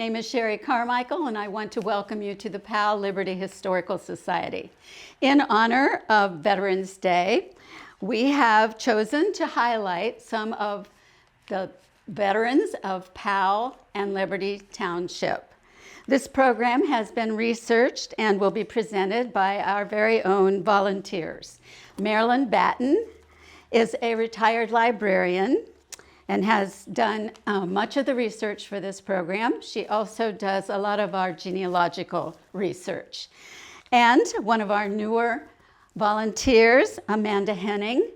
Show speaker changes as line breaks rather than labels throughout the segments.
name is Sherry Carmichael, and I want to welcome you to the Powell-Liberty Historical Society. In honor of Veterans Day, we have chosen to highlight some of the veterans of Powell and Liberty Township. This program has been researched and will be presented by our very own volunteers. Marilyn Battin is a retired librarian and has done much of the research for this program. She also does a lot of our genealogical research. And one of our newer volunteers, Amanda Henning,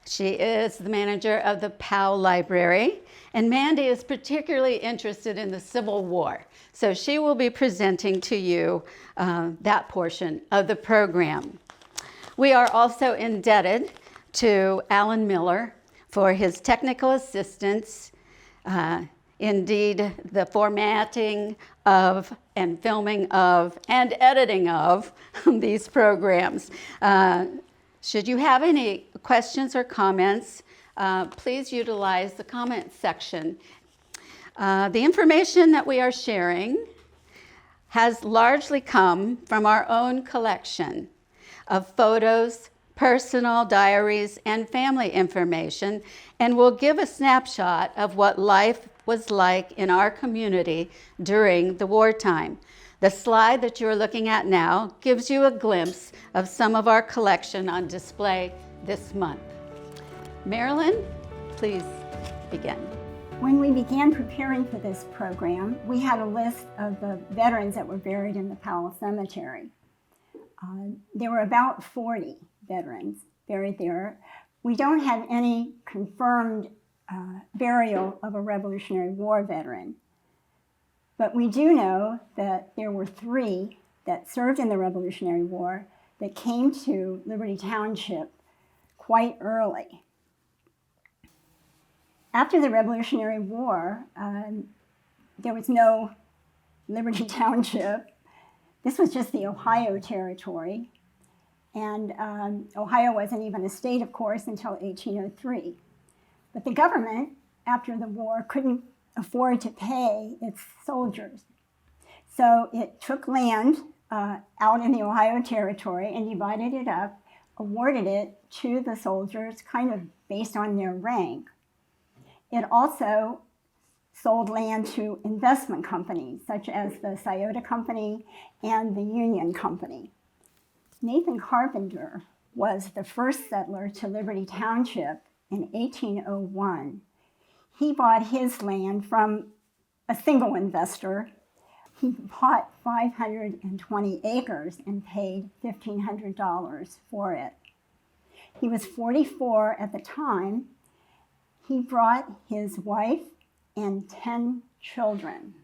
she is the manager of the Powell Library. And Mandy is particularly interested in the Civil War. So she will be presenting to you that portion of the program. We are also indebted to Alan Miller for his technical assistance, indeed the formatting of and filming of and editing of these programs. Should you have any questions or comments, please utilize the comments section. The information that we are sharing has largely come from our own collection of photos, personal diaries, and family information, and will give a snapshot of what life was like in our community during the wartime. The slide that you're looking at now gives you a glimpse of some of our collection on display this month. Marilyn, please begin.
When we began preparing for this program, we had a list of the veterans that were buried in the Powell Cemetery. There were about 40 veterans buried there. We don't have any confirmed burial of a Revolutionary War veteran, but we do know that there were 3 that served in the Revolutionary War that came to Liberty Township quite early. After the Revolutionary War, there was no Liberty Township. This was just the Ohio Territory. And Ohio wasn't even a state, of course, until 1803. But the government, after the war, couldn't afford to pay its soldiers. So it took land out in the Ohio Territory and divided it up, awarded it to the soldiers kind of based on their rank. It also sold land to investment companies, such as the Scioto Company and the Union Company. Nathan Carpenter was the first settler to Liberty Township in 1801. He bought his land from a single investor. He bought 520 acres and paid $1,500 for it. He was 44 at the time. He brought his wife and 10 children.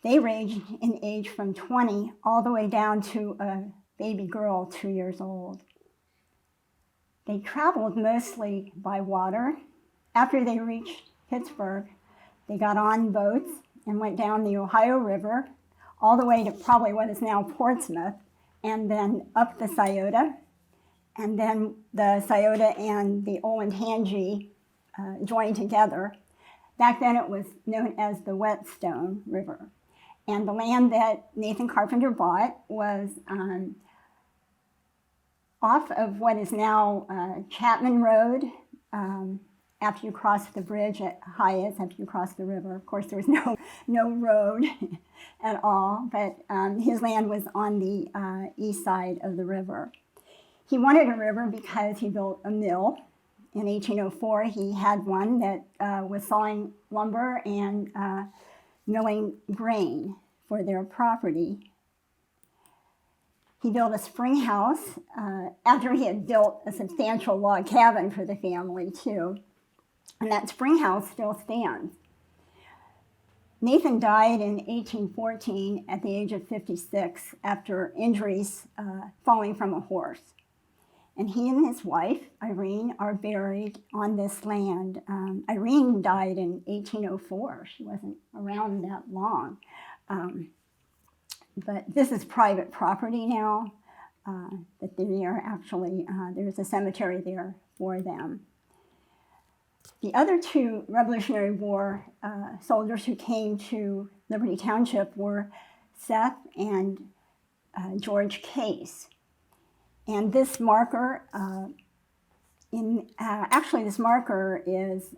They ranged in age from 20 all the way down to a baby girl 2 years old. They traveled mostly by water. After they reached Pittsburgh, they got on boats and went down the Ohio River all the way to probably what is now Portsmouth, and then up the Scioto, and then the Scioto and the Olentangy joined together. Back then it was known as the Whetstone River. And the land that Nathan Carpenter bought was off of what is now Chapman Road, after you cross the bridge at Hyatt's, after you cross the river. Of course, there was no road at all, but his land was on the east side of the river. He wanted a river because he built a mill. In 1804, he had one that was sawing lumber and milling grain for their property. He built a spring house after he had built a substantial log cabin for the family, too. And that spring house still stands. Nathan died in 1814 at the age of 56 after injuries falling from a horse. And he and his wife, Irene, are buried on this land. Irene died in 1804. She wasn't around that long. But this is private property now, that they are actually, there's a cemetery there for them. The other two Revolutionary War soldiers who came to Liberty Township were Seth and George Case. And this marker, actually this marker is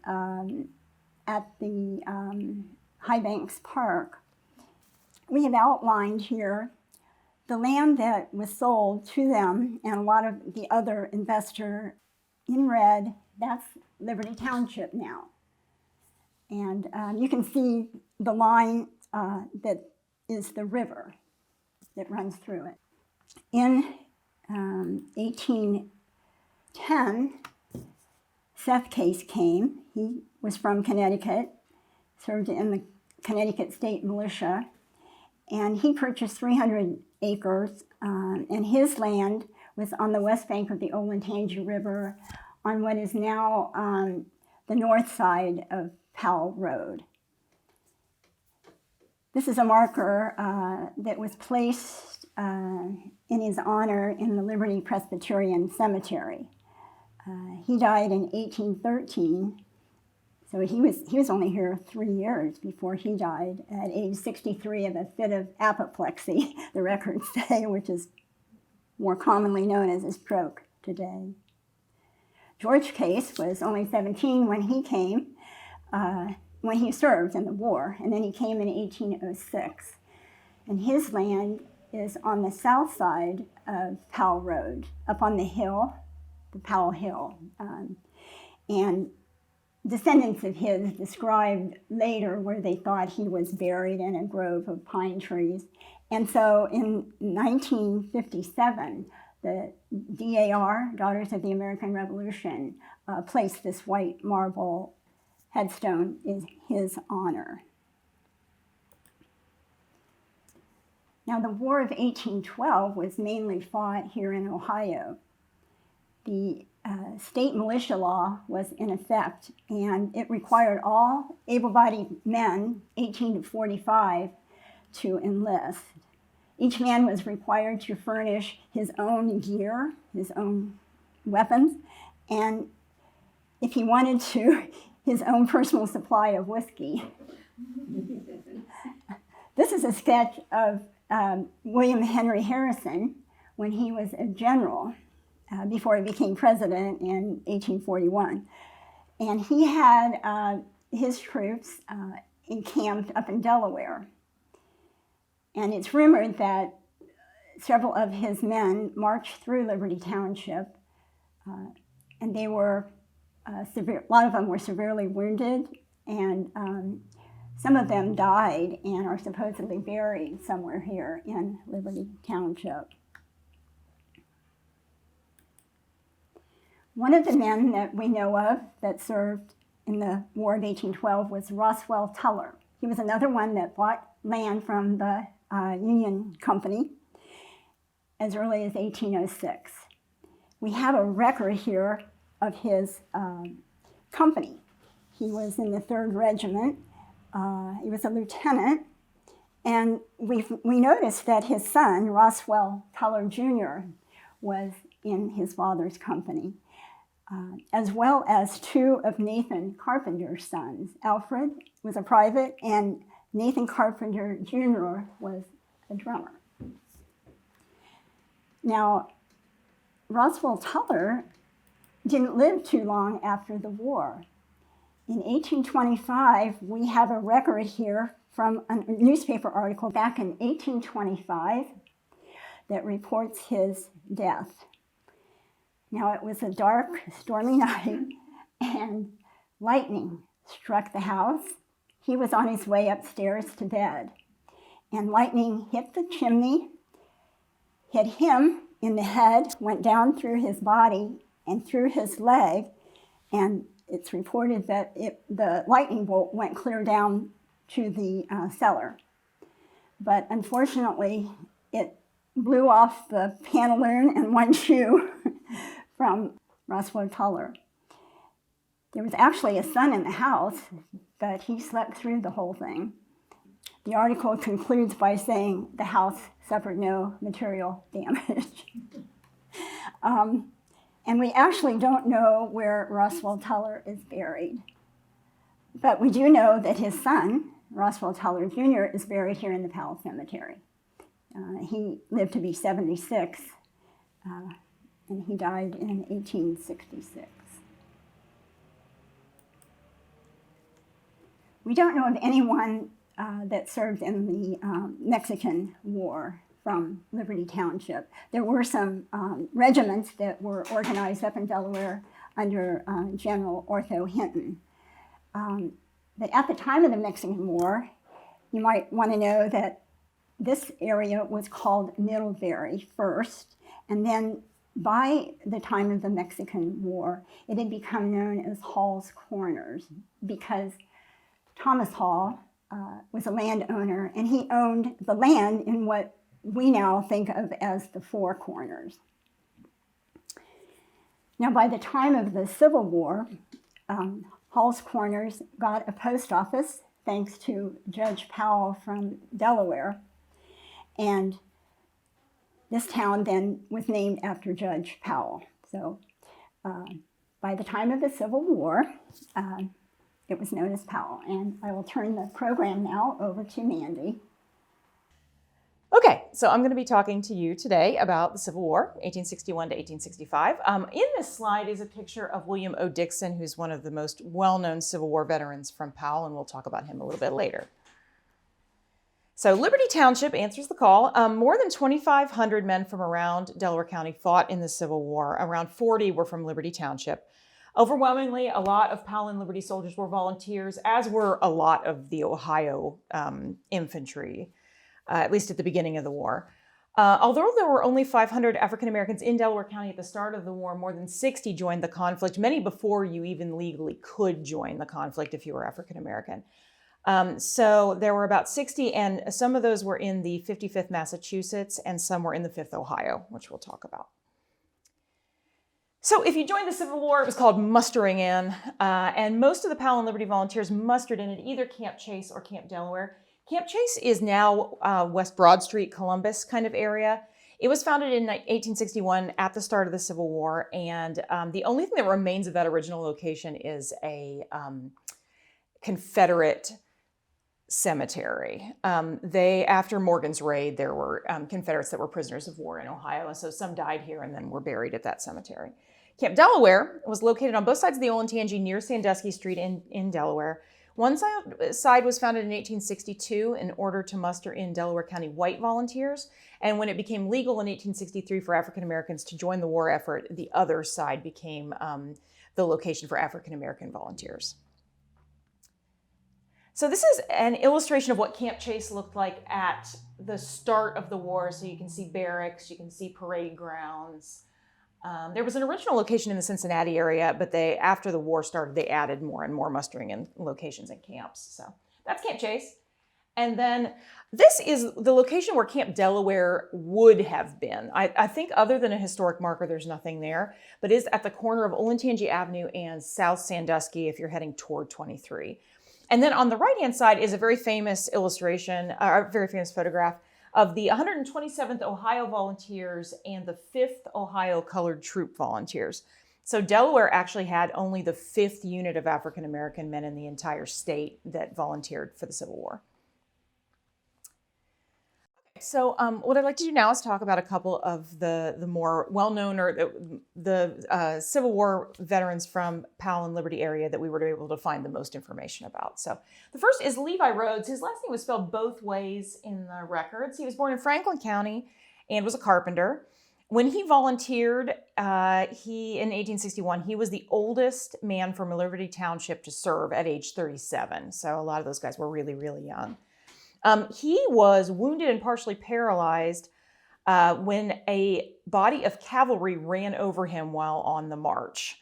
at the High Banks Park. We have outlined here the land that was sold to them and a lot of the other investor in red. That's Liberty Township now. And you can see the line that is the river that runs through it. In 1810, Seth Case came. He was from Connecticut, served in the Connecticut State Militia, and he purchased 300 acres, and his land was on the west bank of the Olentangy River on what is now the north side of Powell Road. This is a marker that was placed in his honor in the Liberty Presbyterian Cemetery. He died in 1813, so he was only here 3 years before he died at age 63 of a fit of apoplexy, the records say, which is more commonly known as a stroke today. George Case was only 17 when he came, when he served in the war, and then he came in 1806. And his land is on the south side of Powell Road, up on the hill, the Powell Hill. And descendants of his described later where they thought he was buried in a grove of pine trees. And so in 1957, the DAR, Daughters of the American Revolution, placed this white marble headstone in his honor. Now, the War of 1812 was mainly fought here in Ohio. The state militia law was in effect, and it required all able-bodied men, 18 to 45, to enlist. Each man was required to furnish his own gear, his own weapons, and if he wanted to, his own personal supply of whiskey. This is a sketch of William Henry Harrison when he was a general before he became president in 1841. And he had his troops encamped up in Delaware. And it's rumored that several of his men marched through Liberty Township, and they were a lot of them were severely wounded, and some of them died and are supposedly buried somewhere here in Liberty Township. One of the men that we know of that served in the War of 1812 was Roswell Tuller. He was another one that bought land from the Union Company as early as 1806. We have a record here of his company. He was in the 3rd Regiment. He was a lieutenant, and we noticed that his son, Roswell Tuller Jr., was in his father's company, as well as 2 of Nathan Carpenter's sons. Alfred was a private, and Nathan Carpenter Jr. was a drummer. Now, Roswell Tuller didn't live too long after the war. In 1825, we have a record here from a newspaper article back in 1825 that reports his death. Now, it was a dark, stormy night, and lightning struck the house. He was on his way upstairs to bed, and lightning hit the chimney, hit him in the head, went down through his body and through his leg, and it's reported that the lightning bolt went clear down to the cellar. But unfortunately, it blew off the pantaloon and one shoe from Roswell Tuller. There was actually a son in the house, but he slept through the whole thing. The article concludes by saying the house suffered no material damage. And we actually don't know where Roswell Tuller is buried. But we do know that his son, Roswell Teller Jr., is buried here in the Powell Cemetery. He lived to be 76, and he died in 1866. We don't know of anyone that served in the Mexican War from Liberty Township. There were some regiments that were organized up in Delaware under General Ortho Hinton. But at the time of the Mexican War, you might want to know that this area was called Middlebury first, and then by the time of the Mexican War, it had become known as Hall's Corners because Thomas Hall was a landowner, and he owned the land in what we now think of as the Four Corners. Now, by the time of the Civil War, Hall's Corners got a post office, thanks to Judge Powell from Delaware, and this town then was named after Judge Powell. So by the time of the Civil War, it was known as Powell. And I will turn the program now over to Mandy.
Okay, so I'm going to be talking to you today about the Civil War, 1861 to 1865. In this slide is a picture of William O. Dixon, who's one of the most well-known Civil War veterans from Powell, and we'll talk about him a little bit later. So Liberty Township answers the call. More than 2,500 men from around Delaware County fought in the Civil War. Around 40 were from Liberty Township. Overwhelmingly, a lot of Powell and Liberty soldiers were volunteers, as were a lot of the Ohio infantry, at least at the beginning of the war. Although there were only 500 African Americans in Delaware County at the start of the war, more than 60 joined the conflict, many before you even legally could join the conflict if you were African American. So there were about 60, and some of those were in the 55th Massachusetts, and some were in the 5th Ohio, which we'll talk about. So if you joined the Civil War, it was called mustering in, and most of the Powell and Liberty volunteers mustered in at either Camp Chase or Camp Delaware. Camp Chase is now West Broad Street, Columbus kind of area. It was founded in 1861 at the start of the Civil War, and the only thing that remains of that original location is a Confederate cemetery. After Morgan's raid, there were Confederates that were prisoners of war in Ohio, and so some died here and then were buried at that cemetery. Camp Delaware was located on both sides of the Olentangy near Sandusky Street in Delaware. One side was founded in 1862 in order to muster in Delaware County white volunteers, and when it became legal in 1863 for African Americans to join the war effort, the other side became the location for African American volunteers. So this is an illustration of what Camp Chase looked like at the start of the war. So you can see barracks, you can see parade grounds. There was an original location in the Cincinnati area, but after the war started, they added more and more mustering in locations and camps. So that's Camp Chase. And then this is the location where Camp Delaware would have been. I think other than a historic marker, there's nothing there, but is at the corner of Olentangy Avenue and South Sandusky if you're heading toward 23. And then on the right-hand side is a very famous illustration, a very famous photograph of the 127th Ohio Volunteers and the 5th Ohio Colored Troop Volunteers. So Delaware actually had only the 5th unit of African American men in the entire state that volunteered for the Civil War. So what I'd like to do now is talk about a couple of the more well-known or the Civil War veterans from Powell and Liberty area that we were able to find the most information about. So the first is Levi Rhodes. His last name was spelled both ways in the records. He was born in Franklin County and was a carpenter. When he volunteered in 1861, he was the oldest man from Liberty Township to serve at age 37. So a lot of those guys were really, really young. He was wounded and partially paralyzed when a body of cavalry ran over him while on the march.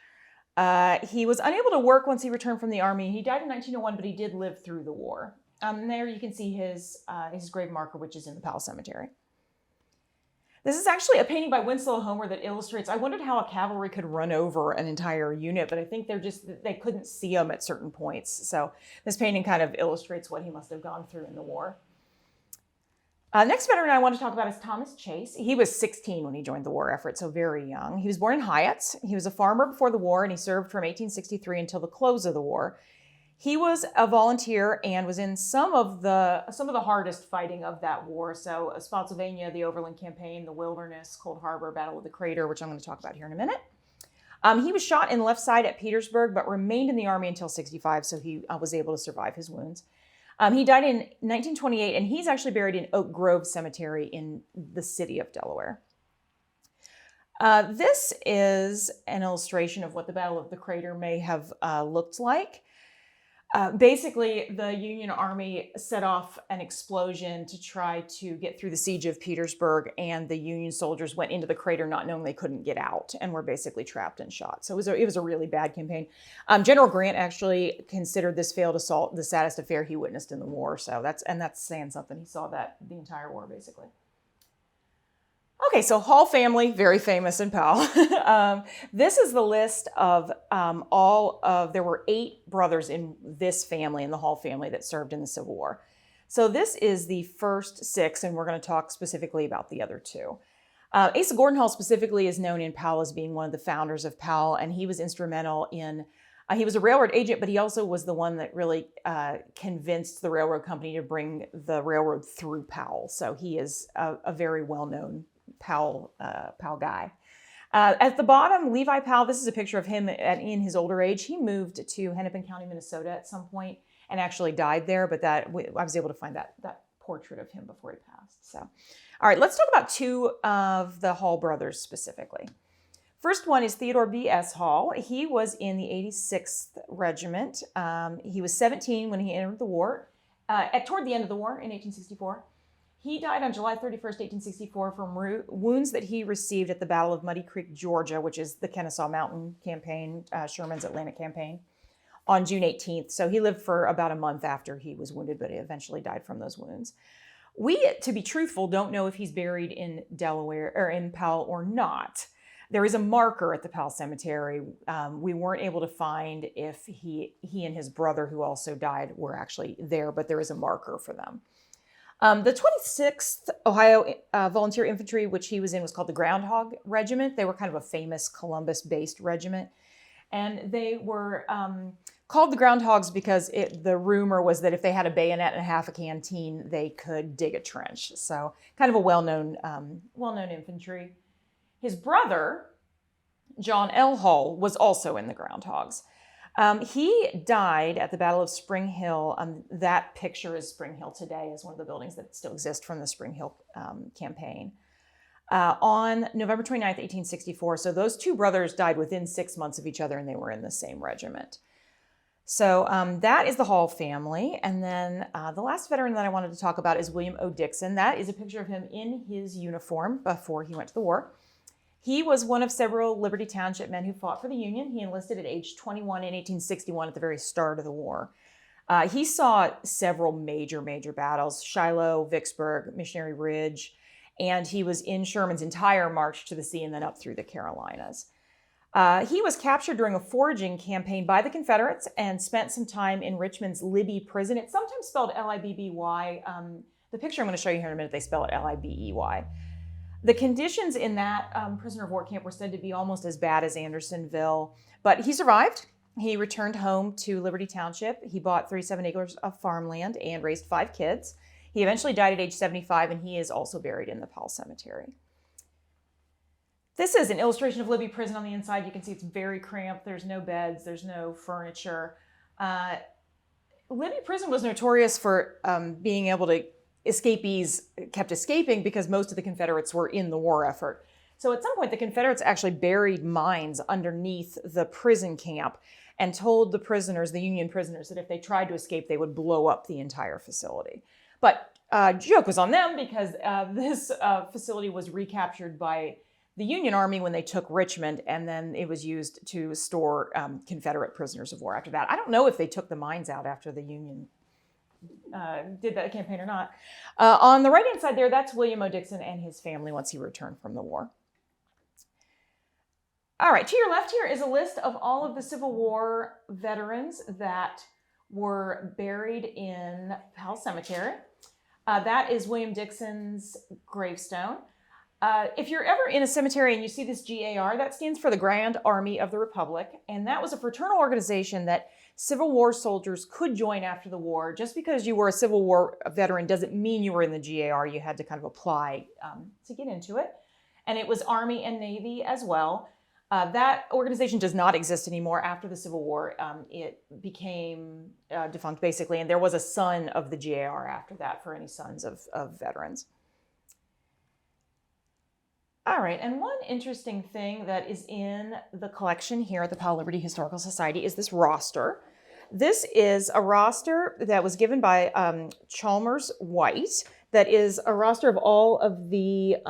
He was unable to work once he returned from the army. He died in 1901, but he did live through the war. There you can see his grave marker, which is in the Powell Cemetery. This is actually a painting by Winslow Homer that illustrates, I wondered how a cavalry could run over an entire unit, but I think they couldn't see them at certain points. So this painting kind of illustrates what he must have gone through in the war. Next veteran I want to talk about is Thomas Chase. He was 16 when he joined the war effort, so very young. He was born in Hyatt. He was a farmer before the war, and he served from 1863 until the close of the war. He was a volunteer and was in some of the hardest fighting of that war. So Spotsylvania, the Overland Campaign, the Wilderness, Cold Harbor, Battle of the Crater, which I'm going to talk about here in a minute. He was shot in the left side at Petersburg, but remained in the Army until 65, so he was able to survive his wounds. He died in 1928, and he's actually buried in Oak Grove Cemetery in the city of Delaware. This is an illustration of what the Battle of the Crater may have looked like. Basically, the Union Army set off an explosion to try to get through the siege of Petersburg, and the Union soldiers went into the crater not knowing they couldn't get out and were basically trapped and shot. So it was a really bad campaign. General Grant actually considered this failed assault the saddest affair he witnessed in the war. So that's saying something. He saw that the entire war, basically. Okay, so Hall family, very famous in Powell. This is the list of there were 8 brothers in this family, in the Hall family, that served in the Civil War. So this is the first 6, and we're going to talk specifically about the other 2. Asa Gordon Hall specifically is known in Powell as being one of the founders of Powell, and he was instrumental in, he was a railroad agent, but he also was the one that really convinced the railroad company to bring the railroad through Powell. So he is a very well-known Powell guy. At the bottom, Levi Powell, this is a picture of him in his older age. He moved to Hennepin County, Minnesota at some point and actually died there, but I was able to find that portrait of him before he passed. So, all right, let's talk about 2 of the Hall brothers specifically. First one is Theodore B.S. Hall. He was in the 86th Regiment. He was 17 when he entered the war, toward the end of the war in 1864. He died on July 31st, 1864 from wounds that he received at the Battle of Muddy Creek, Georgia, which is the Kennesaw Mountain campaign, Sherman's Atlantic campaign, on June 18th. So he lived for about a month after he was wounded, but he eventually died from those wounds. We, to be truthful, don't know if he's buried in Delaware or in Powell or not. There is a marker at the Powell Cemetery. We weren't able to find if he and his brother, who also died, were actually there, but there is a marker for them. The 26th Ohio Volunteer Infantry, which he was in, was called the Groundhog Regiment. They were kind of a famous Columbus-based regiment. And they were called the Groundhogs because the rumor was that if they had a bayonet and half a canteen, they could dig a trench. So kind of a well-known infantry. His brother, John L. Hall, was also in the Groundhogs. He died at the Battle of Spring Hill. That picture is Spring Hill today, as one of the buildings that still exist from the Spring Hill campaign. On November 29th, 1864. So those 2 brothers died within 6 months of each other, and they were in the same regiment. So that is the Hall family. And then the last veteran that I wanted to talk about is William O. Dixon. That is a picture of him in his uniform before he went to the war. He was one of several Liberty Township men who fought for the Union. He enlisted at age 21 in 1861 at the very start of the war. He saw several major battles: Shiloh, Vicksburg, Missionary Ridge, and he was in Sherman's entire march to the sea and then up through the Carolinas. He was captured during a foraging campaign by the Confederates and spent some time in Richmond's Libby prison. It's sometimes spelled L-I-B-B-Y. The picture I'm going to show you here in a minute, they spell it L-I-B-E-Y. The conditions in that prisoner of war camp were said to be almost as bad as Andersonville, but he survived. He returned home to Liberty Township. He bought 37 acres of farmland and raised 5 kids. He eventually died at age 75, and he is also buried in the Powell Cemetery. This is an illustration of Libby Prison on the inside. You can see it's very cramped. There's no beds. There's no furniture. Libby Prison was notorious for being able to escapees kept escaping because most of the Confederates were in the war effort. So at some point, the Confederates actually buried mines underneath the prison camp and told the prisoners, the Union prisoners, that if they tried to escape, they would blow up the entire facility. But joke was on them because this facility was recaptured by the Union Army when they took Richmond, and then it was used to store Confederate prisoners of war after that. I don't know if they took the mines out after the Union did that campaign or not. On the right-hand side there, that's William O. Dixon and his family once he returned from the war. All right, to your left here is a list of all of the Civil War veterans that were buried in Powell Cemetery. That is William Dixon's gravestone. If you're ever in a cemetery and you see this GAR, that stands for the Grand Army of the Republic. And that was a fraternal organization that Civil War soldiers could join after the war. Just because you were a Civil War veteran doesn't mean you were in the GAR. You had to kind of apply to get into it. And it was Army and Navy as well. That organization does not exist anymore after the Civil War. It became defunct, basically, and there was a son of the GAR after that for any sons of veterans. All right, and one interesting thing that is in the collection here at the Powell-Liberty Historical Society is this roster. This is a roster that was given by Chalmers White. That is a roster of all of the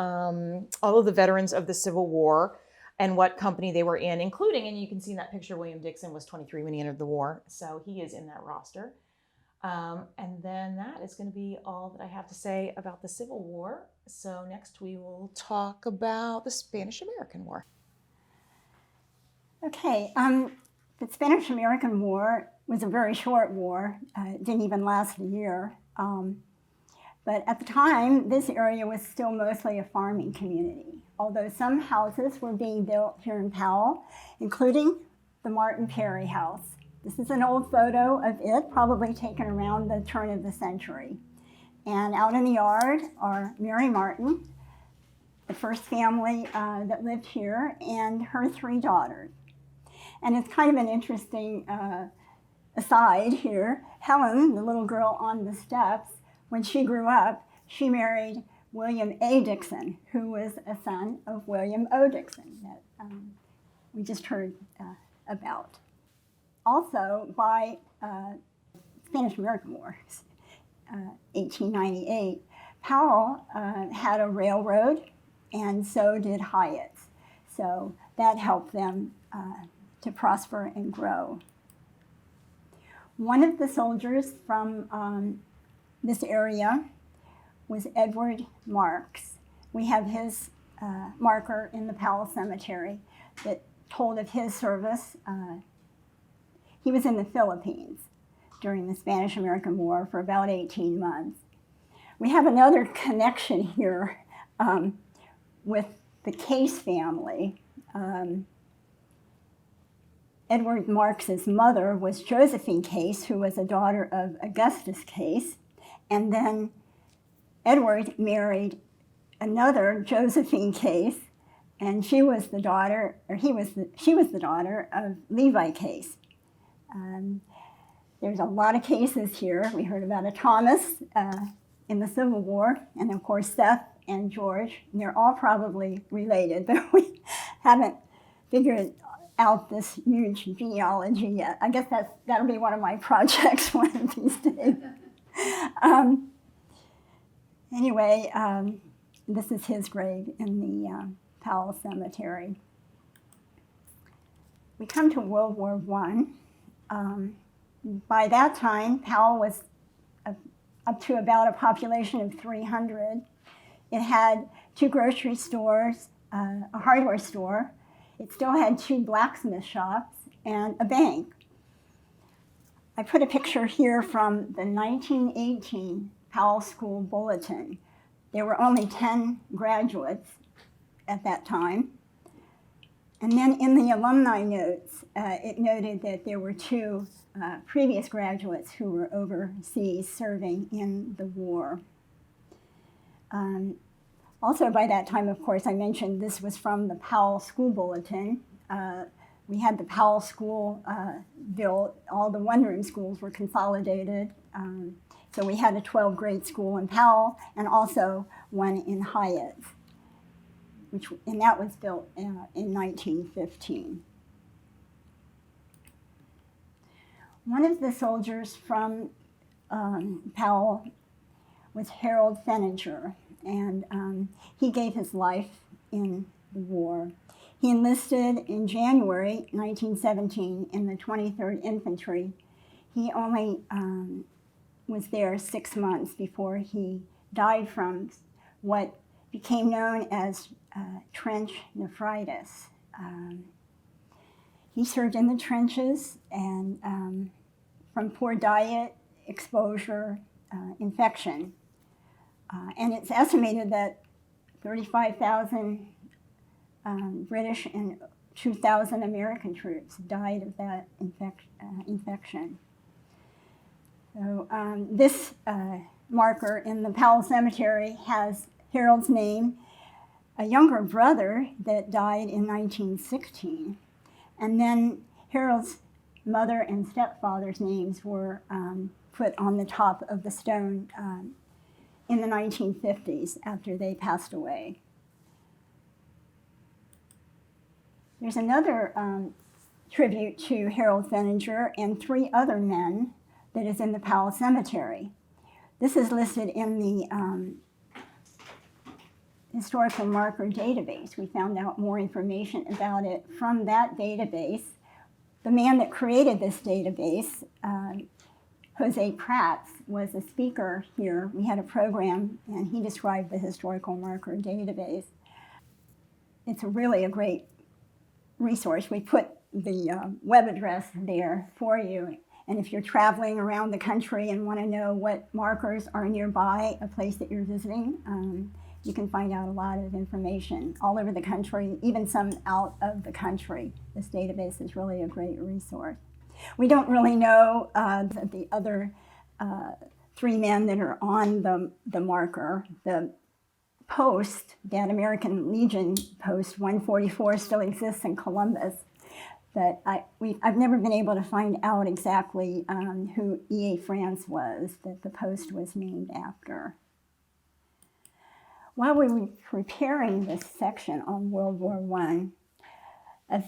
veterans of the Civil War and what company they were in, including, and you can see in that picture, William Dixon was 23 when he entered the war, so he is in that roster. And then that is going to be all that I have to say about the Civil War. So next we will talk about the Spanish-American War.
Okay, the Spanish-American War was a very short war. It didn't even last a year. But at the time, this area was still mostly a farming community, although some houses were being built here in Powell, including the Martin Perry house. This is an old photo of it, probably taken around the turn of the century. And out in the yard are Mary Martin, the first family that lived here, and her 3 daughters. And it's kind of an interesting aside here. Helen, the little girl on the steps, when she grew up, she married William A. Dixon, who was a son of William O. Dixon that we just heard about. Also, by Spanish-American War, 1898, Powell had a railroad, and so did Hyatt's. So that helped them to prosper and grow. One of the soldiers from this area was Edward Marks. We have his marker in the Powell Cemetery that told of his service. He was in the Philippines during the Spanish-American War for about 18 months. We have another connection here with the Case family. Edward Marks's mother was Josephine Case, who was a daughter of Augustus Case, and then Edward married another Josephine Case, and she was the daughter, or she was the daughter of Levi Case. There's a lot of cases here. We heard about a Thomas in the Civil War, and of course Seth and George. And they're all probably related, but we haven't figured out this huge genealogy yet. I guess that'll be one of my projects one of these days. Anyway, this is his grave in the Powell Cemetery. We come to World War I. By that time, Powell was up to about a population of 300. It had 2 grocery stores, a hardware store. It still had 2 blacksmith shops and a bank. I put a picture here from the 1918 Powell School Bulletin. There were only 10 graduates at that time. And then in the alumni notes, it noted that there were 2 previous graduates who were overseas serving in the war. Also by that time, of course, I mentioned this was from the Powell School Bulletin. We had the Powell School built. All the one-room schools were consolidated. So we had a 12-grade school in Powell and also one in Hyatt, and that was built in 1915. One of the soldiers from Powell was Harold Fenninger, and he gave his life in the war. He enlisted in January 1917 in the 23rd Infantry. He only was there 6 months before he died from what became known as trench nephritis. He served in the trenches, and from poor diet, exposure, infection. And it's estimated that 35,000 British and 2,000 American troops died of that infection. So this marker in the Powell Cemetery has Harold's name, a younger brother that died in 1916, and then Harold's mother and stepfather's names were put on the top of the stone in the 1950s after they passed away. There's another tribute to Harold Fenninger and 3 other men that is in the Powell Cemetery. This is listed in the historical marker database. We found out more information about it from that database. The man that created this database, Jose Prats, was a speaker here. We had a program, and he described the historical marker database. It's really a great resource. We put the web address there for you. And if you're traveling around the country and want to know what markers are nearby a place that you're visiting, you can find out a lot of information all over the country, even some out of the country. This database is really a great resource. We don't really know the other 3 men that are on the marker. The post, that American Legion post 144, still exists in Columbus, but I've never been able to find out exactly who E.A. France was, that the post was named after. While we were preparing this section on World War I, a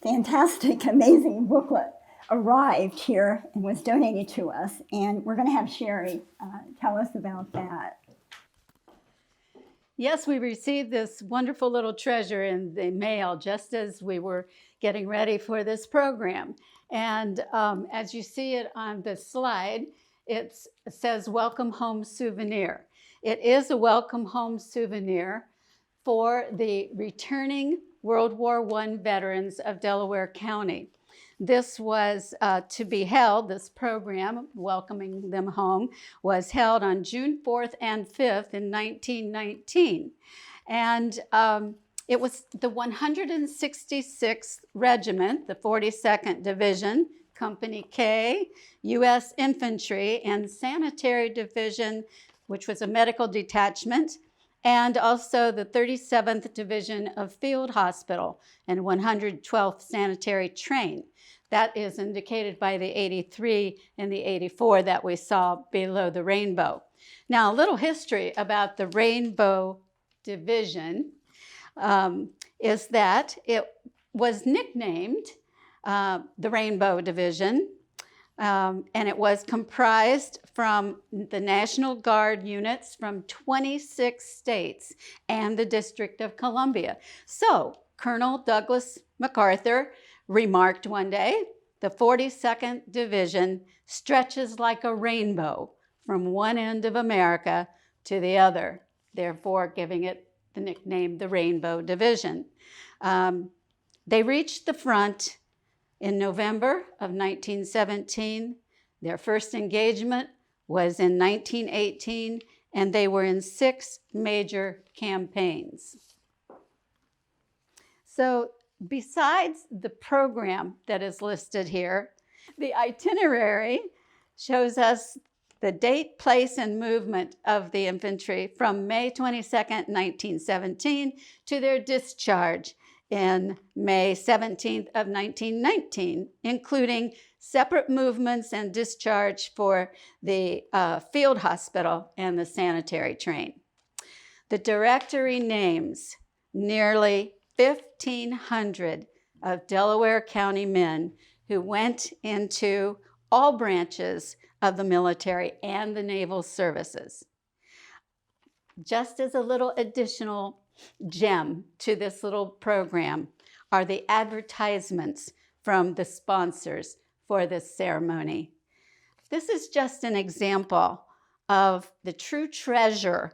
fantastic, amazing booklet arrived here and was donated to us, and we're going to have Sherry tell us about that.
Yes, we received this wonderful little treasure in the mail just as we were getting ready for this program. And as you see it on the slide, it says Welcome Home Souvenir. It is a welcome home souvenir for the returning World War I veterans of Delaware County. This was to be held, this program, welcoming them home, was held on June 4th and 5th in 1919. And it was the 166th Regiment, the 42nd Division, Company K, U.S. Infantry, and Sanitary Division, which was a medical detachment, and also the 37th Division of Field Hospital and 112th Sanitary Train. That is indicated by the 83 and the 84 that we saw below the rainbow. Now, a little history about the Rainbow Division is that it was nicknamed the Rainbow Division, and it was comprised from the National Guard units from 26 states and the District of Columbia. So Colonel Douglas MacArthur remarked one day, the 42nd Division stretches like a rainbow from one end of America to the other, therefore giving it the nickname the Rainbow Division. They reached the front in November of 1917. Their first engagement was in 1918, and they were in 6 major campaigns. So besides the program that is listed here, the itinerary shows us the date, place, and movement of the infantry from May 22nd, 1917 to their discharge in May 17th of 1919, including separate movements and discharge for the field hospital and the sanitary train. The directory names nearly 1,500 of Delaware County men who went into all branches of the military and the naval services. Just as a little additional gem to this little program are the advertisements from the sponsors for this ceremony. This is just an example of the true treasure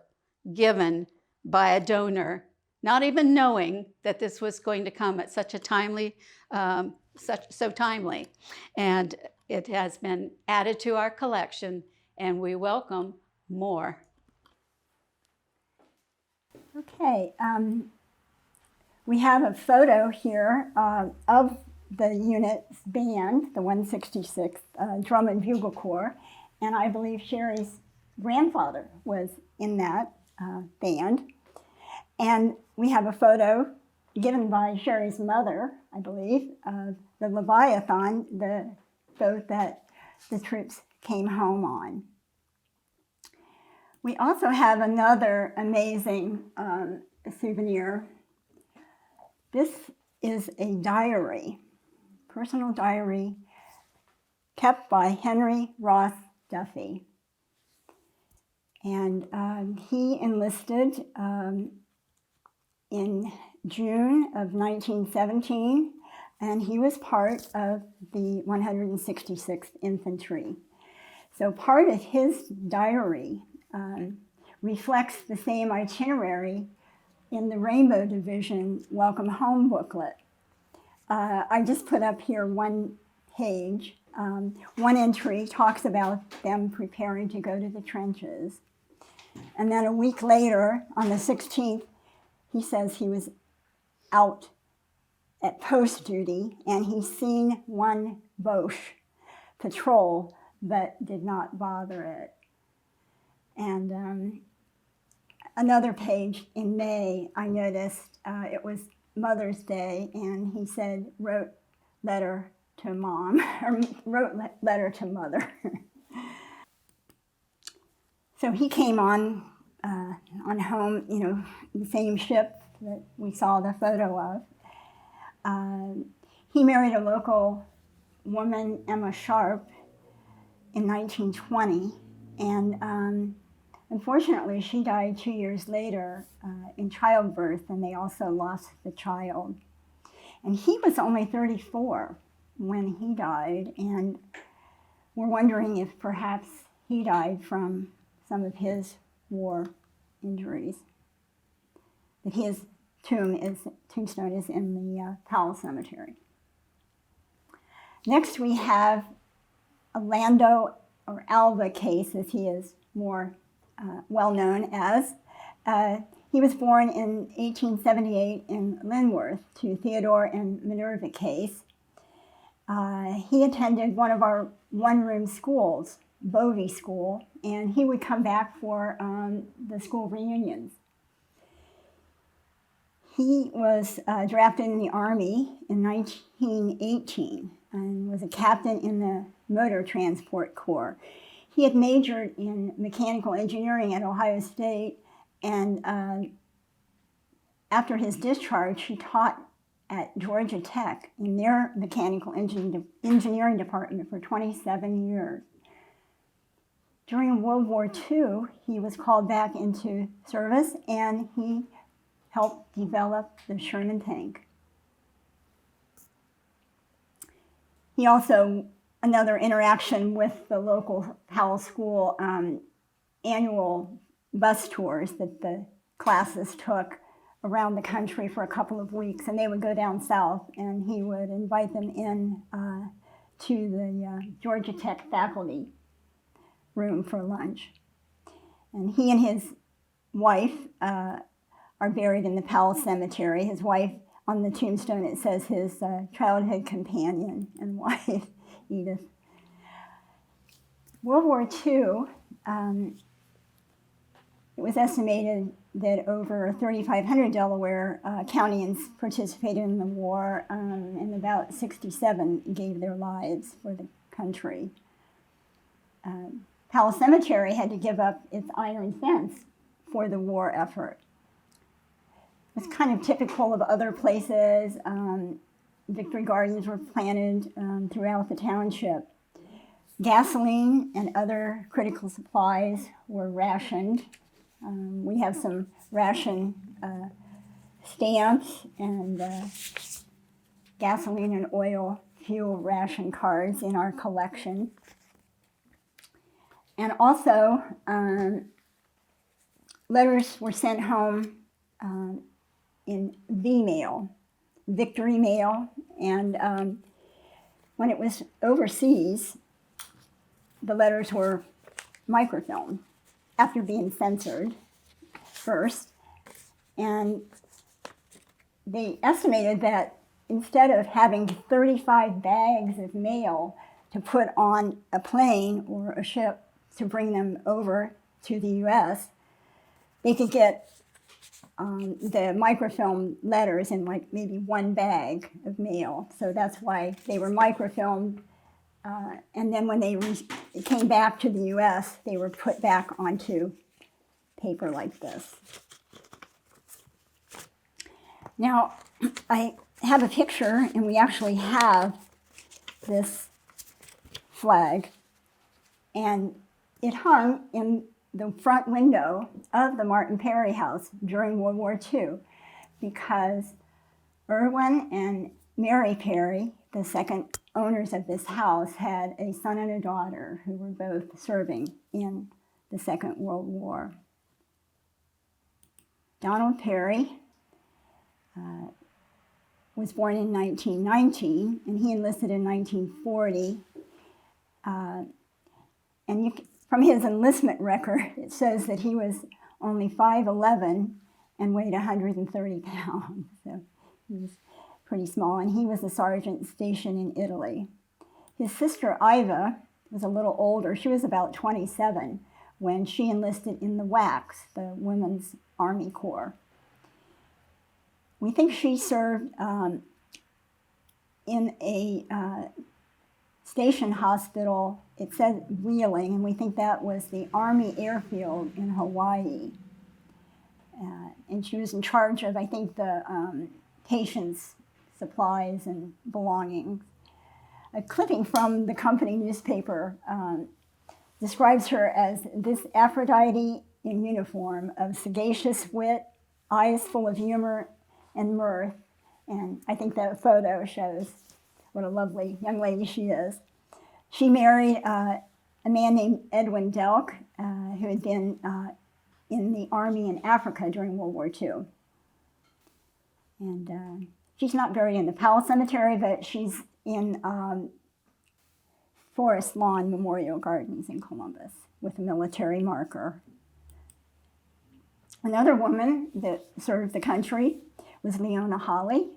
given by a donor, not even knowing that this was going to come at such a timely, so timely. And it has been added to our collection, and we welcome more.
Okay, we have a photo here of the unit's band, the 166th Drum and Bugle Corps, and I believe Sherry's grandfather was in that band. And we have a photo given by Sherry's mother, I believe, of the Leviathan, the boat that the troops came home on. We also have another amazing souvenir. This is a diary, personal diary, kept by Henry Ross Duffy. And he enlisted in June of 1917, and he was part of the 166th Infantry. So part of his diary reflects the same itinerary in the Rainbow Division Welcome Home booklet. I just put up here one page. One entry talks about them preparing to go to the trenches. And then a week later, on the 16th, he says he was out at post duty and he's seen one Boche patrol but did not bother it. And another page in May, I noticed it was Mother's Day, and he said, wrote letter to mom, or wrote letter to mother. So he came on home, you know, the same ship that we saw the photo of. He married a local woman, Emma Sharp, in 1920, and unfortunately, she died 2 years later in childbirth, and they also lost the child. And he was only 34 when he died, and we're wondering if perhaps he died from some of his war injuries. But his tombstone is in the Powell Cemetery. Next, we have a Lando or Alva case, as he is more well known as. He was born in 1878 in Linworth to Theodore and Minerva Case. He attended one of our one-room schools, Bovey School, and he would come back for the school reunions. He was drafted in the Army in 1918 and was a captain in the Motor Transport Corps. He had majored in mechanical engineering at Ohio State, and after his discharge, he taught at Georgia Tech in their mechanical engineering department for 27 years. During World War II, he was called back into service, and he helped develop the Sherman tank. He also, another interaction with the local Powell School annual bus tours that the classes took around the country for a couple of weeks, and they would go down south, and he would invite them in to the Georgia Tech faculty room for lunch. And he and his wife are buried in the Powell Cemetery. His wife, on the tombstone, it says his childhood companion and wife, Edith. World War II, it was estimated that over 3,500 Delaware countyans participated in the war, and about 67 gave their lives for the country. Powell Cemetery had to give up its iron fence for the war effort. It's kind of typical of other places. Victory gardens were planted throughout the township. Gasoline and other critical supplies were rationed. We have some ration stamps and gasoline and oil fuel ration cards in our collection. And also, letters were sent home in V-mail, Victory Mail, and when it was overseas, the letters were microfilmed after being censored first, And they estimated that instead of having 35 bags of mail to put on a plane or a ship to bring them over to the U.S., they could get the microfilm letters in like maybe one bag of mail. So that's why they were microfilmed. And then when they came back to the U.S., they were put back onto paper like this. Now, I have a picture, and we actually have this flag, and it hung in the front window of the Martin Perry house during World War II, because Irwin and Mary Perry, the second owners of this house, had a son and a daughter who were both serving in the Second World War. Donald Perry was born in 1919, and he enlisted in 1940. From his enlistment record, it says that he was only 5'11" and weighed 130 pounds. So he was pretty small, and he was a sergeant stationed in Italy. His sister Iva was a little older. She was about 27 when she enlisted in the WACS, the Women's Army Corps. We think she served in a station hospital. It said Wheeling, and we think that was the Army airfield in Hawaii. And she was in charge of, I think, the patients' supplies and belongings. A clipping from the company newspaper describes her as this Aphrodite in uniform of sagacious wit, eyes full of humor and mirth. And I think that photo shows what a lovely young lady she is. She married a man named Edwin Delk, who had been in the army in Africa during World War II. And she's not buried in the Powell Cemetery, but she's in Forest Lawn Memorial Gardens in Columbus with a military marker. Another woman that served the country was Leona Hawley.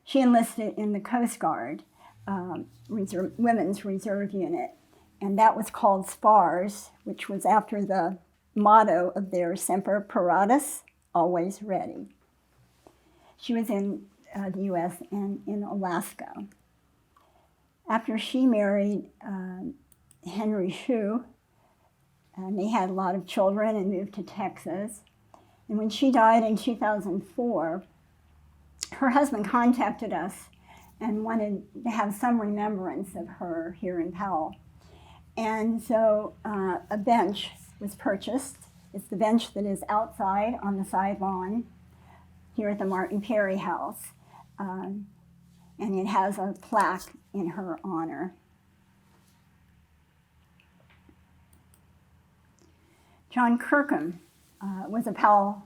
She enlisted in the Coast Guard Women's Reserve Unit, and that was called SPARS, which was after the motto of their Semper Paratus, always ready. She was in the U.S. and in Alaska. After she married Henry Shue, and they had a lot of children and moved to Texas. And when she died in 2004, her husband contacted us and wanted to have some remembrance of her here in Powell. And so a bench was purchased. It's the bench that is outside on the side lawn here at the Martin Perry house. And it has a plaque in her honor. John Kirkham was a Powell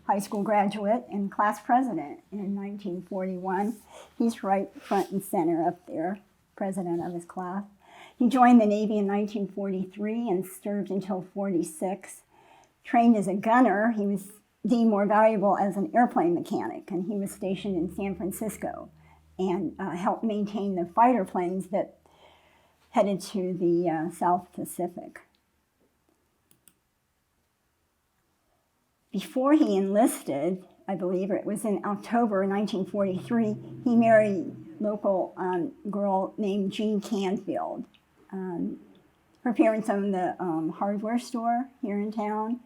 High School graduate and class president in 1941. He's right front and center up there, president of his class. He joined the Navy in 1943 and served until 46. Trained as a gunner, he was deemed more valuable as an airplane mechanic, and he was stationed in San Francisco and helped maintain the fighter planes that headed to the South Pacific. Before he enlisted, I believe it was in October 1943, he married a local girl named Jean Canfield. Her parents owned the hardware store here in town,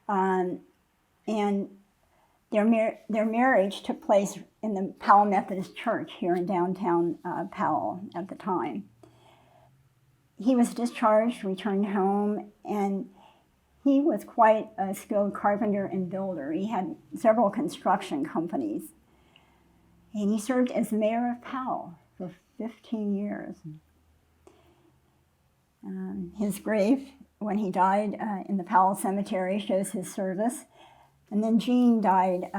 and their marriage took place in the Powell Methodist Church here in downtown Powell at the time. He was discharged, returned home, and he was quite a skilled carpenter and builder. He had several construction companies. And he served as mayor of Powell for 15 years. His grave, when he died in the Powell Cemetery, shows his service. And then Jean died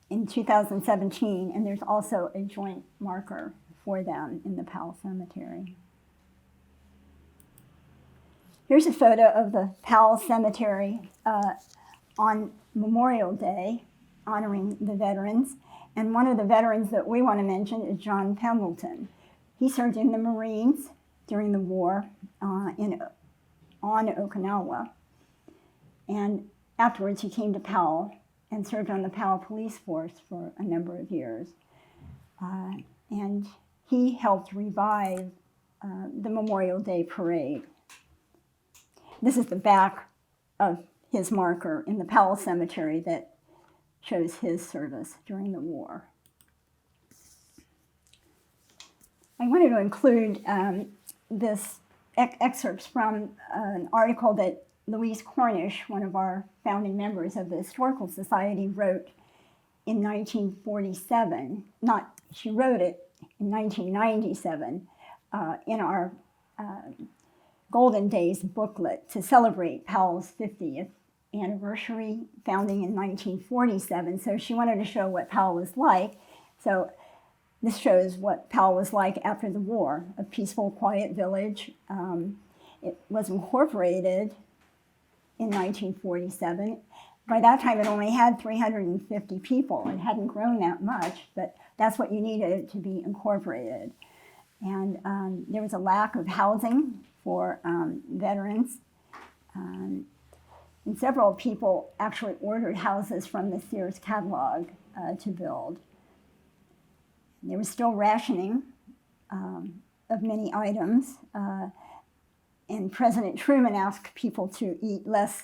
in 2017, and there's also a joint marker for them in the Powell Cemetery. Here's a photo of the Powell Cemetery on Memorial Day. honoring the veterans. And one of the veterans that we want to mention is John Pendleton. He served in the Marines during the war on Okinawa. And afterwards he came to Powell and served on the Powell police force for a number of years. And he helped revive the Memorial Day parade. This is the back of his marker in the Powell Cemetery that shows his service during the war. I wanted to include this excerpts from an article that Louise Cornish, one of our founding members of the Historical Society, wrote in 1947. She wrote it in 1997 in our Golden Days booklet to celebrate Powell's 50th anniversary, founding in 1947. So she wanted to show what Powell was like. So this shows what Powell was like after the war, a peaceful, quiet village. It was incorporated in 1947. By that time, it only had 350 people. It hadn't grown that much, but that's what you needed to be incorporated. And there was a lack of housing for veterans. And several people actually ordered houses from the Sears catalog to build. There was still rationing of many items. And President Truman asked people to eat less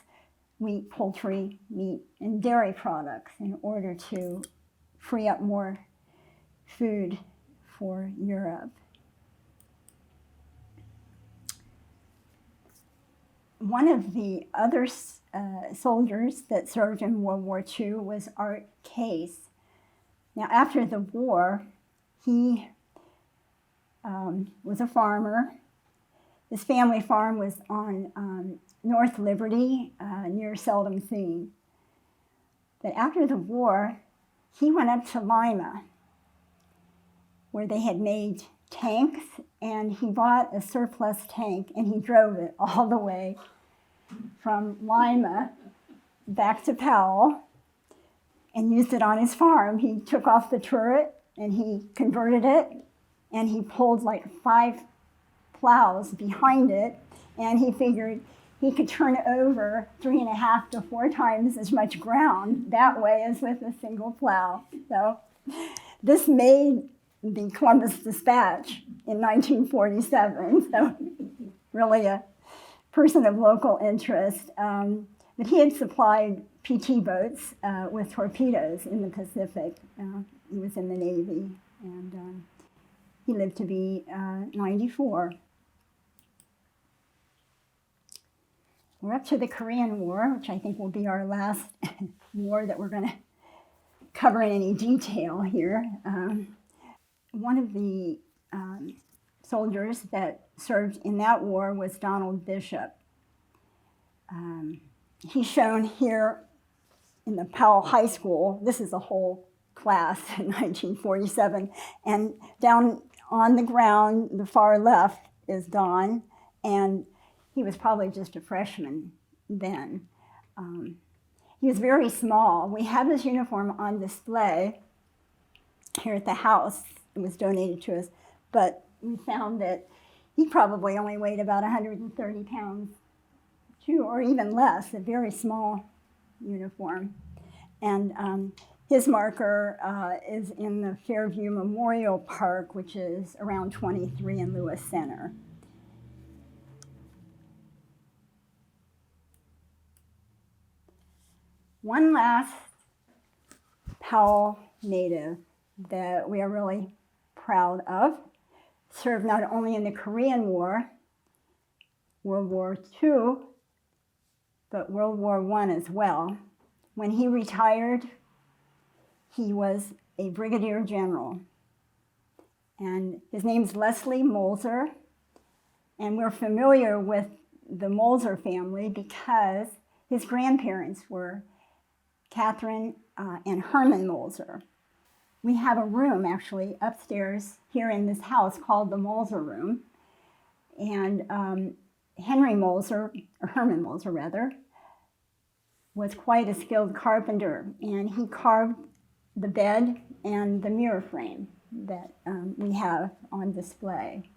wheat, poultry, meat, and dairy products in order to free up more food for Europe. One of the other soldiers that served in World War II was Art Case. Now, after the war, he was a farmer. His family farm was on North Liberty, near Seldom Seen. But after the war, he went up to Lima, where they had made tanks, and he bought a surplus tank, and he drove it all the way from Lima back to Powell and used it on his farm. He took off the turret, and he converted it, and he pulled like 5 plows behind it, and he figured he could turn over 3.5 to 4 times as much ground that way as with a single plow. So this made the Columbus Dispatch in 1947, so really a person of local interest. But he had supplied PT boats with torpedoes in the Pacific. He was in the Navy, and he lived to be 94. We're up to the Korean War, which I think will be our last war that we're going to cover in any detail here. One of the soldiers that served in that war was Donald Bishop. He's shown here in the Powell High School. This is a whole class in 1947. And down on the ground, the far left is Don, and he was probably just a freshman then. He was very small. We have his uniform on display here at the house. It was donated to us, but we found that he probably only weighed about 130 pounds, or even less, a very small uniform. And his marker is in the Fairview Memorial Park, which is around 23 in Lewis Center. One last Powell native that we are really proud of served not only in the Korean War, World War II, but World War I as well. When he retired, he was a brigadier general. And his name's Leslie Molzer, and we're familiar with the Molzer family because his grandparents were Catherine and Herman Molzer. We have a room actually upstairs here in this house called the Molzer Room. And Henry Molzer, or Herman Molzer rather, was quite a skilled carpenter, and he carved the bed and the mirror frame that we have on display.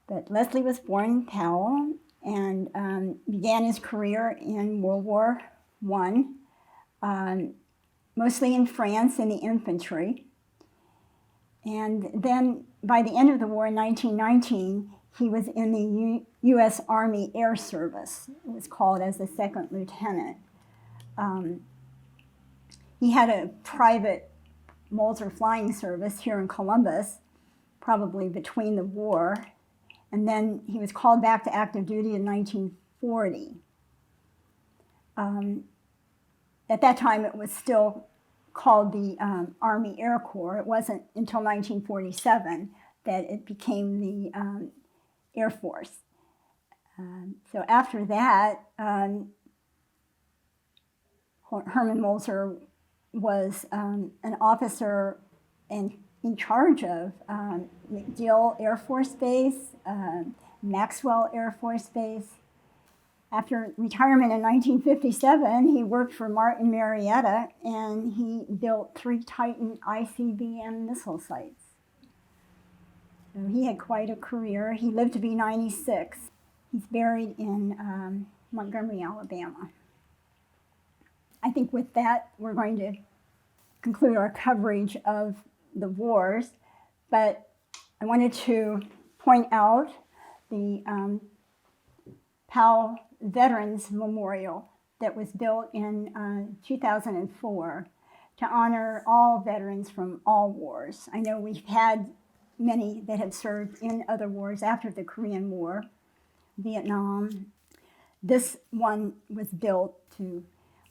But Leslie was born in Powell and began his career in World War I, mostly in France in the infantry. And then by the end of the war in 1919, he was in the U.S. Army Air Service. It was called as a second lieutenant. He had a private Mulzer flying service here in Columbus, probably between the war, and then he was called back to active duty in 1940. At that time, it was still called the Army Air Corps. It wasn't until 1947 that it became the Air Force. So after that, Herman Mulzer was an officer and in charge of MacDill Air Force Base, Maxwell Air Force Base. After retirement in 1957, he worked for Martin Marietta, and he built 3 Titan ICBM missile sites. So he had quite a career. He lived to be 96. He's buried in Montgomery, Alabama. I think with that, we're going to conclude our coverage of the wars, but I wanted to point out the Powell Veterans Memorial that was built in 2004 to honor all veterans from all wars. I know we've had many that have served in other wars after the Korean War, Vietnam. This one was built to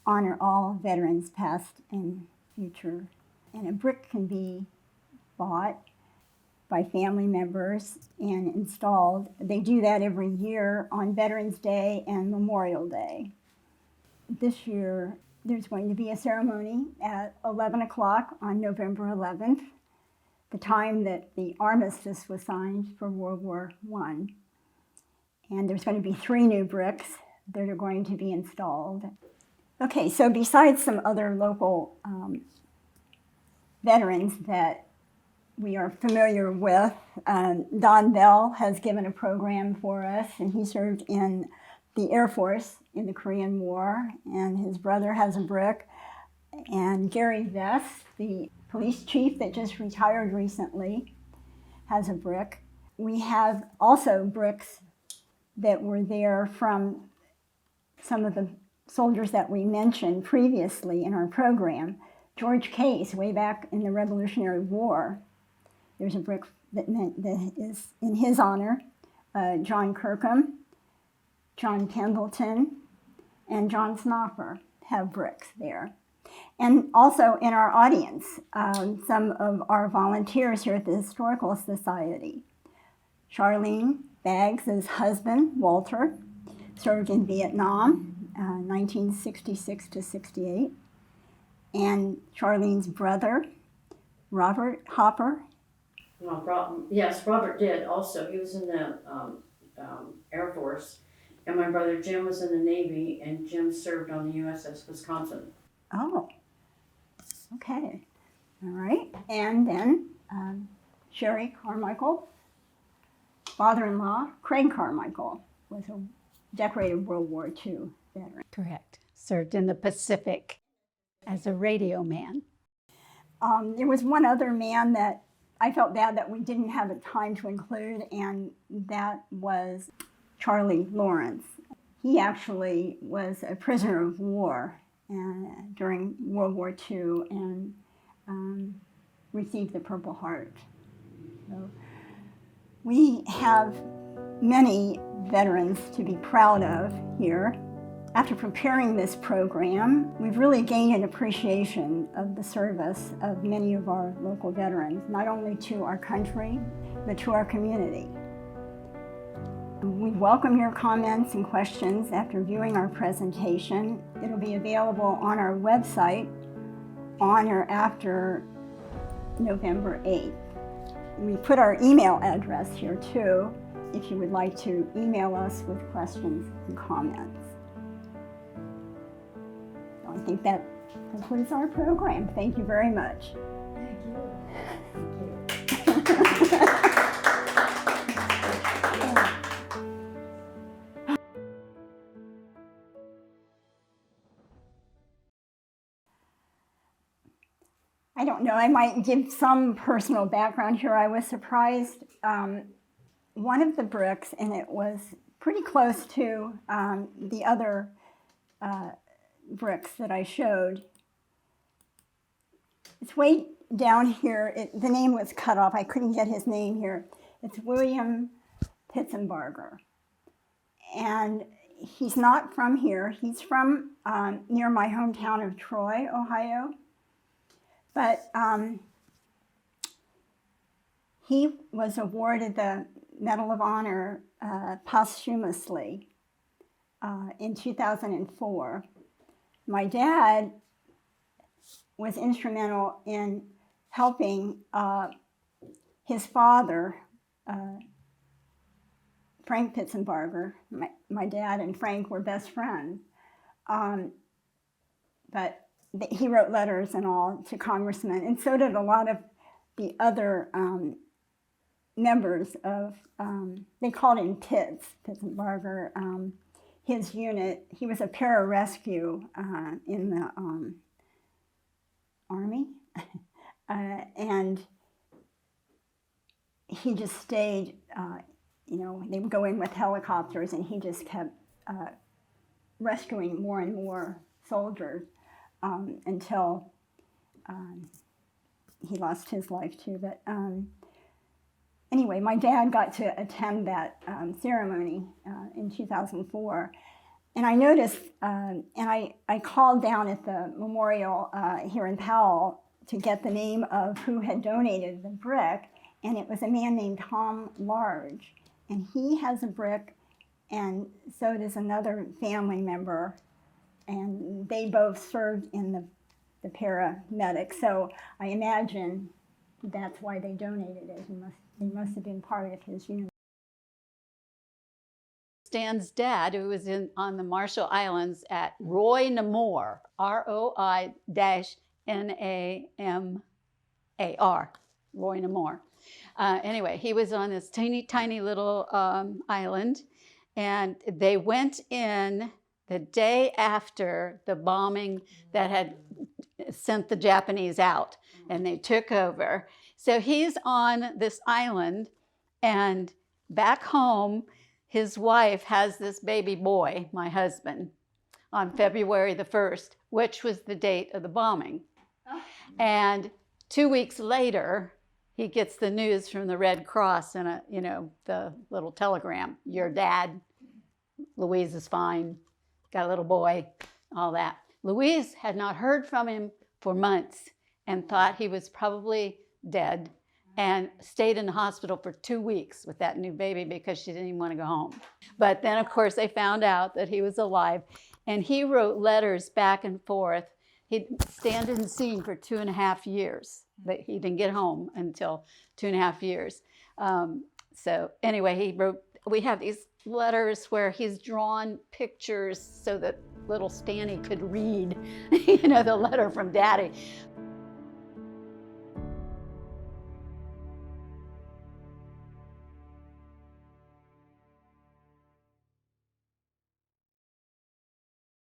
honor all veterans past and future. And a brick can be bought by family members and installed. They do that every year on Veterans Day and Memorial Day. This year, there's going to be a ceremony at 11 o'clock on November 11th, the time that the armistice was signed for World War I. And there's going to be 3 new bricks that are going to be installed. Okay, so besides some other local veterans that we are familiar with, Don Bell has given a program for us, and he served in the Air Force in the Korean War, and his brother has a brick. And Gary Vest, the police chief that just retired recently, has a brick. We have also bricks that were there from some of the soldiers that we mentioned previously in our program. George Case, way back in the Revolutionary War, there's a brick that is in his honor. John Kirkham, John Pendleton, and John Snoffer have bricks there. And also in our audience, some of our volunteers here at the Historical Society. Charlene Baggs' husband, Walter, served in Vietnam, 1966 to 68. And Charlene's brother, Robert Hopper.
Well, yes, Robert did also. He was in the Air Force. And my brother Jim was in the Navy, and Jim served on the USS Wisconsin.
Oh, okay. All right. And then Sherry Carmichael, father-in-law, Craig Carmichael, was a decorated World War II veteran.
Correct. Served in the Pacific as a radio man.
There was one other man that I felt bad that we didn't have the time to include, and that was Charlie Lawrence. He actually was a prisoner of war during World War II and received the Purple Heart. So we have many veterans to be proud of here. After preparing this program, we've really gained an appreciation of the service of many of our local veterans, not only to our country, but to our community. We welcome your comments and questions after viewing our presentation. It'll be available on our website on or after November 8th. We put our email address here too, if you would like to email us with questions and comments. think that concludes our program. Thank you very much. I don't know, I might give some personal background here. I was surprised. One of the bricks, and it was pretty close to the other bricks that I showed. It's way down here. The name was cut off. I couldn't get his name here. It's William Pitzenbarger. And he's not from here. He's from near my hometown of Troy, Ohio. But he was awarded the Medal of Honor posthumously in 2004. My dad was instrumental in helping his father, Frank Pitzenbarger. My dad and Frank were best friends. But he wrote letters and all to congressmen, and so did a lot of the other members of, they called him Pitts, Pitzenbarger, his unit. He was a pararescue in the Army, and he just stayed, they would go in with helicopters, and he just kept rescuing more and more soldiers. Until he lost his life too. But anyway, my dad got to attend that ceremony in 2004. And I noticed, and I called down at the memorial here in Powell to get the name of who had donated the brick, and it was a man named Tom Large. And he has a brick, and so does another family member. And they both served in the paramedics. So I imagine that's why they donated it. They must have been part of his unit.
Stan's dad, who was on the Marshall Islands at Roy Namor, ROI-NAMAR, Roy Namor. Anyway, he was on this teeny tiny little island, and they went in the day after the bombing that had sent the Japanese out, and they took over. So he's on this island, and back home, his wife has this baby boy, my husband, on February the 1st, which was the date of the bombing. And 2 weeks later, he gets the news from the Red Cross in the little telegram. Your dad, Louise, is fine. Got a little boy, all that. Louise had not heard from him for months and thought he was probably dead, and stayed in the hospital for 2 weeks with that new baby because she didn't even want to go home. But then, of course, they found out that he was alive, and he wrote letters back and forth. He'd stand and sing for 2.5 years, but he didn't get home until 2.5 years. So anyway, he wrote, we have these letters where he's drawn pictures so that little Stanny could read, the letter from Daddy.